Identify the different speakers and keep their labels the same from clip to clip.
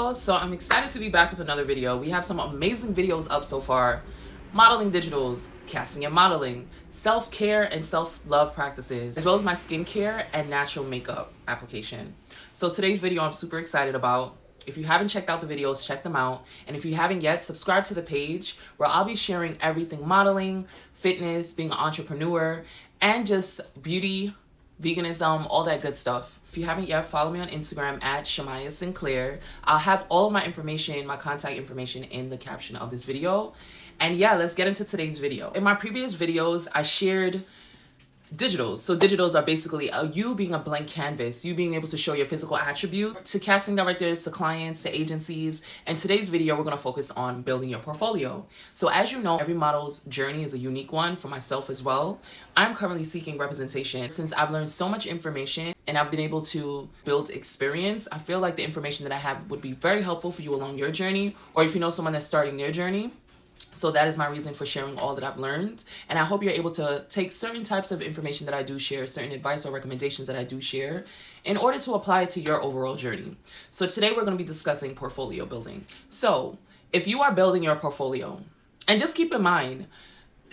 Speaker 1: y'all, so I'm excited to be back with another video. We have some amazing videos up so far. Modeling digitals, casting and modeling, self-care and self-love practices, as well as my skincare and natural makeup application. So today's video I'm super excited about. If you haven't checked out the videos, check them out. And if you haven't yet, subscribe to the page where I'll be sharing everything modeling, fitness, being an entrepreneur, and just beauty, veganism, all that good stuff. If you haven't yet, follow me on Instagram at Shimyia Sinclair. I'll have all of my information, my contact information in the caption of this video. And yeah, let's get into today's video. In my previous videos, I shared digitals. So digitals are basically you being a blank canvas, you being able to show your physical attribute to casting directors, to clients, to agencies. And today's video, we're going to focus on building your portfolio. So as you know, every model's journey is a unique one, for myself as well. I'm currently seeking representation. Since I've learned so much information and I've been able to build experience, I feel like the information that I have would be very helpful for you along your journey, or if you know someone that's starting their journey. So that is my reason for sharing all that I've learned. And I hope you're able to take certain types of information that I do share, certain advice or recommendations that I do share, in order to apply it to your overall journey. So today we're going to be discussing portfolio building. So if you are building your portfolio, and just keep in mind,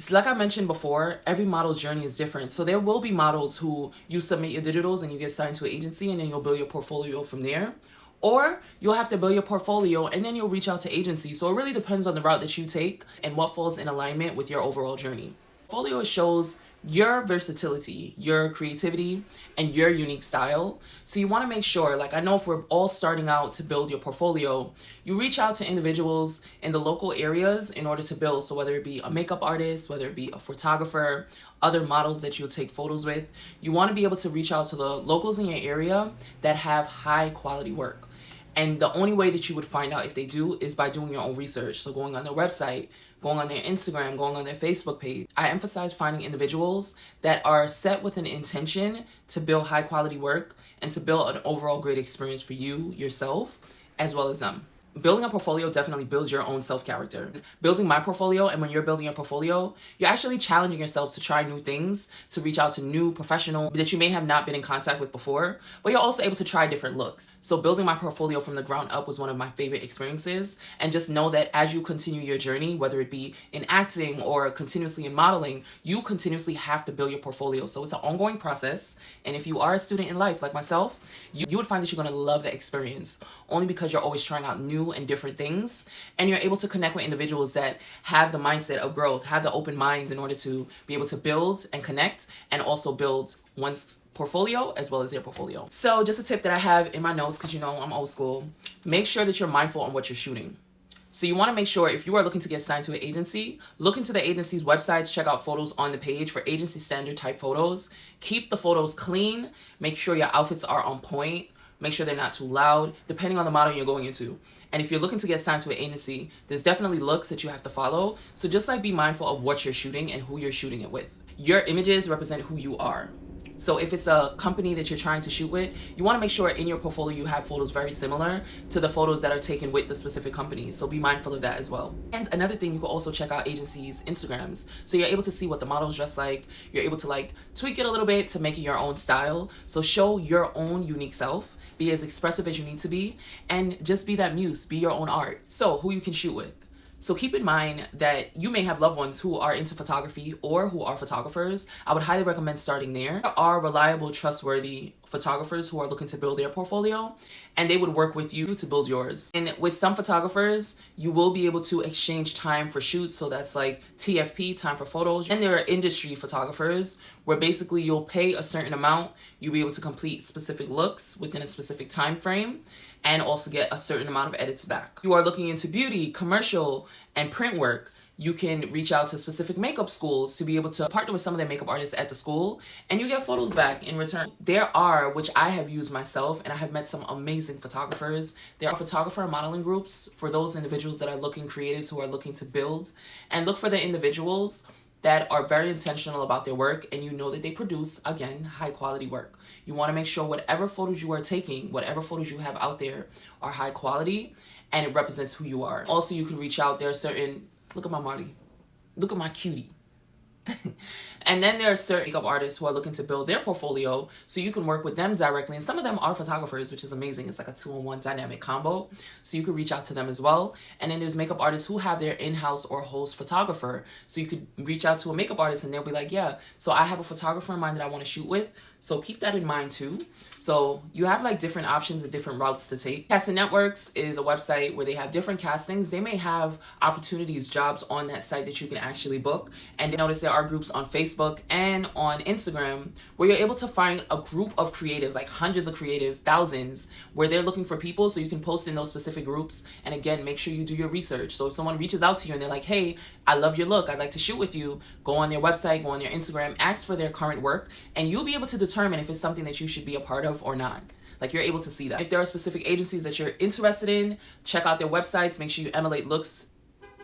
Speaker 1: like I mentioned before, every model's journey is different. So there will be models who you submit your digitals and you get signed to an agency and then you'll build your portfolio from there. Or you'll have to build your portfolio and then you'll reach out to agencies. So it really depends on the route that you take and what falls in alignment with your overall journey. Portfolio shows your versatility, your creativity, and your unique style. So you want to make sure, like I know if we're all starting out to build your portfolio, you reach out to individuals in the local areas in order to build. So whether it be a makeup artist, whether it be a photographer, other models that you'll take photos with, you want to be able to reach out to the locals in your area that have high quality work. And the only way that you would find out if they do is by doing your own research. So going on their website, going on their Instagram, going on their Facebook page. I emphasize finding individuals that are set with an intention to build high quality work and to build an overall great experience for you, yourself, as well as them. Building a portfolio definitely builds your own self-character. Building my portfolio, and when you're building a portfolio, you're actually challenging yourself to try new things, to reach out to new professionals that you may have not been in contact with before, but you're also able to try different looks. So building my portfolio from the ground up was one of my favorite experiences. And just know that as you continue your journey, whether it be in acting or continuously in modeling, you continuously have to build your portfolio. So it's an ongoing process. And if you are a student in life like myself, you would find that you're going to love the experience, only because you're always trying out new and different things, and you're able to connect with individuals that have the mindset of growth, have the open minds in order to be able to build and connect and also build one's portfolio as well as their portfolio. So just a tip that I have in my notes, because you know I'm old school, make sure that you're mindful on what you're shooting. So you want to make sure if you are looking to get signed to an agency, look into the agency's websites, check out photos on the page for agency standard type photos. Keep the photos clean, make sure your outfits are on point, make sure they're not too loud, depending on the model you're going into. And if you're looking to get signed to an agency, there's definitely looks that you have to follow. So just like be mindful of what you're shooting and who you're shooting it with. Your images represent who you are. So if it's a company that you're trying to shoot with, you want to make sure in your portfolio you have photos very similar to the photos that are taken with the specific company. So be mindful of that as well. And another thing, you can also check out agencies' Instagrams. So you're able to see what the models dress like. You're able to like tweak it a little bit to make it your own style. So show your own unique self. Be as expressive as you need to be. And just be that muse. Be your own art. So who you can shoot with. So keep in mind that you may have loved ones who are into photography or who are photographers. I would highly recommend starting there. There are reliable, trustworthy photographers who are looking to build their portfolio, and they would work with you to build yours. And with some photographers, you will be able to exchange time for shoots. So that's like TFP, time for photos. And there are industry photographers where basically you'll pay a certain amount. You'll be able to complete specific looks within a specific time frame, and also get a certain amount of edits back. You are looking into beauty, commercial, and print work. You can reach out to specific makeup schools to be able to partner with some of their makeup artists at the school, and you get photos back in return. There are, which I have used myself, and I have met some amazing photographers. There are photographer and modeling groups for those individuals that are looking creatives who are looking to build, and look for the individuals that are very intentional about their work and you know that they produce, again, high quality work. You want to make sure whatever photos you are taking, whatever photos you have out there are high quality and it represents who you are. Also, you can reach out. There are certain, look at my Marty, look at my cutie. And then there are certain makeup artists who are looking to build their portfolio so you can work with them directly. And some of them are photographers, which is amazing. It's like a 2-in-1 dynamic combo. So you could reach out to them as well. And then there's makeup artists who have their in-house or host photographer. So you could reach out to a makeup artist and they'll be like, yeah, so I have a photographer in mind that I want to shoot with. So keep that in mind too. So you have like different options and different routes to take. Casting Networks is a website where they have different castings. They may have opportunities, jobs on that site that you can actually book. And notice there are groups on Facebook and on Instagram where you're able to find a group of creatives, like hundreds of creatives, thousands, where they're looking for people. So you can post in those specific groups. And again, make sure you do your research. So if someone reaches out to you and they're like, hey, I love your look, I'd like to shoot with you, go on their website, go on their Instagram, ask for their current work, and you'll be able to determine if it's something that you should be a part of or not. Like, you're able to see that. If there are specific agencies that you're interested in, check out their websites. Make sure you emulate looks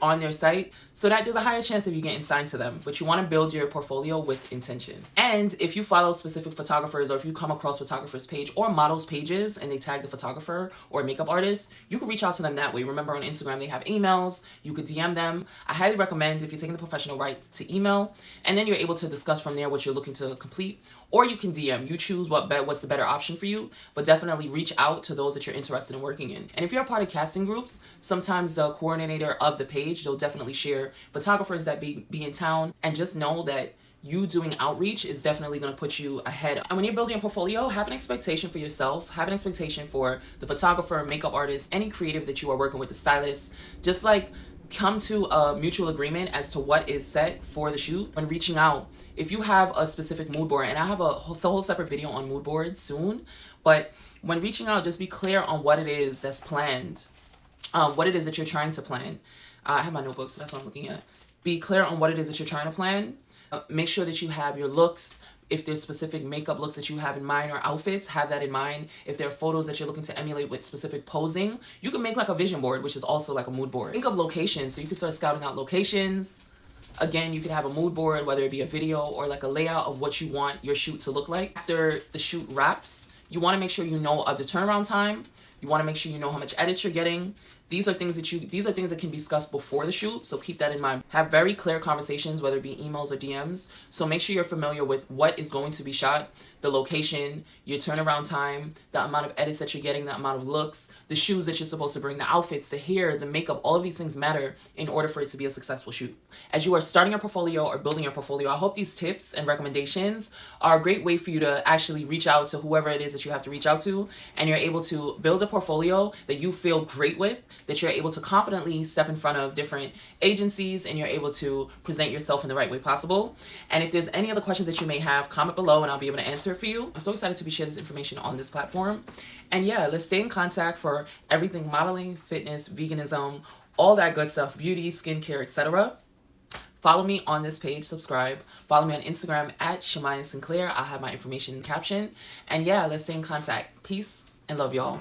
Speaker 1: on their site so that there's a higher chance of you getting signed to them. But you want to build your portfolio with intention. And if you follow specific photographers, or if you come across photographers page or models pages and they tag the photographer or makeup artist, you can reach out to them that way. Remember, on Instagram they have emails, you could DM them. I highly recommend, if you're taking the professional route, to email, and then you're able to discuss from there what you're looking to complete. Or you can DM. You choose what's the better option for you, but definitely reach out to those that you're interested in working in. And if you're a part of casting groups, sometimes the coordinator of the page, they'll definitely share photographers that be in town. And just know that you doing outreach is definitely going to put you ahead. And when you're building a portfolio, have an expectation for yourself, have an expectation for the photographer, makeup artist, any creative that you are working with, the stylist. Just like come to a mutual agreement as to what is set for the shoot. When reaching out, if you have a specific mood board, and I have a whole separate video on mood boards soon, but when reaching out, just be clear on what it is that's planned, what it is that you're trying to plan. I have my notebook, so that's what I'm looking at. Be clear on what it is that you're trying to plan. Make sure that you have your looks. If there's specific makeup looks that you have in mind or outfits, have that in mind. If there are photos that you're looking to emulate with specific posing, you can make like a vision board, which is also like a mood board. Think of locations, so you can start scouting out locations. Again, you can have a mood board, whether it be a video or like a layout of what you want your shoot to look like. After the shoot wraps, you want to make sure you know of the turnaround time. You want to make sure you know how much edits you're getting. These are things that can be discussed before the shoot, so keep that in mind. Have very clear conversations, whether it be emails or DMs. So make sure you're familiar with what is going to be shot, the location, your turnaround time, the amount of edits that you're getting, the amount of looks, the shoes that you're supposed to bring, the outfits, the hair, the makeup. All of these things matter in order for it to be a successful shoot. As you are starting your portfolio or building your portfolio, I hope these tips and recommendations are a great way for you to actually reach out to whoever it is that you have to reach out to, and you're able to build a portfolio that you feel great with, that you're able to confidently step in front of different agencies, and you're able to present yourself in the right way possible. And if there's any other questions that you may have, comment below and I'll be able to answer it for you. I'm so excited to be sharing this information on this platform. And yeah, let's stay in contact for everything modeling, fitness, veganism, all that good stuff, beauty, skincare, etc. Follow me on this page, subscribe. Follow me on Instagram at Shimyia Sinclair. I'll have my information in the caption. And yeah, let's stay in contact. Peace and love y'all.